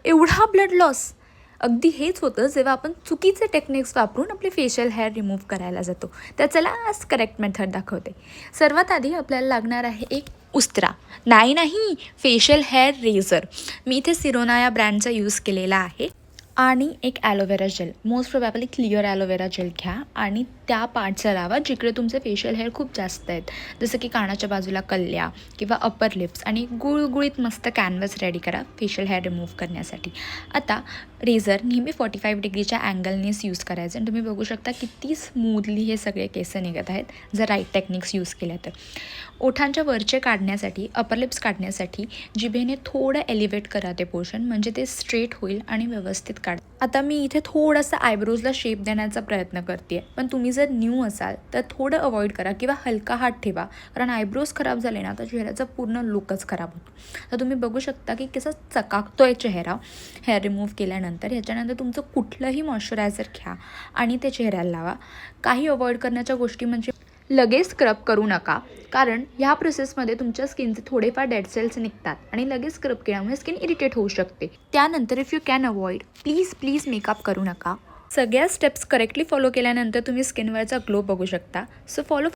एवढा blood loss. अगदी हेच होतं जेव्हा आपण चुकीचे टेक्निक्स वापरून आपले फेशियल हेअर रिमूव्ह करायला जातो. तर चला आज करेक्ट मेथड दाखवते. सर्वात आधी आपल्याला लागणार आहे एक उस्त्रा. नाही, फेशियल हेअर रेझर. मी इथे सिरोना या ब्रँडचा यूज केलेला आहे. आणि एक aloe vera gel, most probably clear aloe vera gel घ्या आणि त्या पार्टचा लावा जिकडे तुमचे फेशियल हेअर खूप जास्त आहेत, जसं की कानाच्या बाजूला कल्ल्या किंवा अपर लिप्स, आणि गुळगुळीत मस्त कॅनव्हस रेडी करा फेशियल हेअर रिमूव्ह करण्यासाठी. आता रेझर नेहमी 45 डिग्रीच्या अँगलनेच यूज करायचं आणि तुम्ही बघू शकता किती स्मूथली हे सगळे केस निघत आहेत जर राईट टेक्निक्स यूज केल्या तर. ओठांच्या वरचे काढण्यासाठी, अपर लिप्स काढण्यासाठी जिभेने थोडं एलिव्हेट करा ते पोर्शन, म्हणजे ते स्ट्रेट होईल आणि व्यवस्थित काढ. आता मी इथे थोडंसं आयब्रोजला शेप देण्याचा प्रयत्न करते आहे, पण तुम्ही जर न्यू असाल तर थोडं अवॉइड करा किंवा हलका हात ठेवा, कारण आयब्रोज खराब झाले ना तर चेहऱ्याचा पूर्ण लुकच खराब होतो. तर तुम्ही बघू शकता की कसा चकाकतो आहे चेहरा हेअर रिमूव्ह केल्यानंतर. ह्याच्यानंतर तुमचं कुठलंही मॉइश्चरायझर घ्या आणि ते चेहऱ्याला लावा. काही अवॉइड करण्याच्या गोष्टी म्हणजे लगेच स्क्रब करू नका, कारण ह्या प्रोसेसमध्ये तुमच्या स्किनचे थोडेफार डेड सेल्स निघतात आणि लगेच स्क्रब केल्यामुळे स्किन इरिटेट होऊ शकते. त्यानंतर if you can avoid, please makeup करू नका. सगळ्या स्टेप्स करेक्टली फॉलो केल्यानंतर तुम्ही स्किनवरचा ग्लो बघू शकता. So follow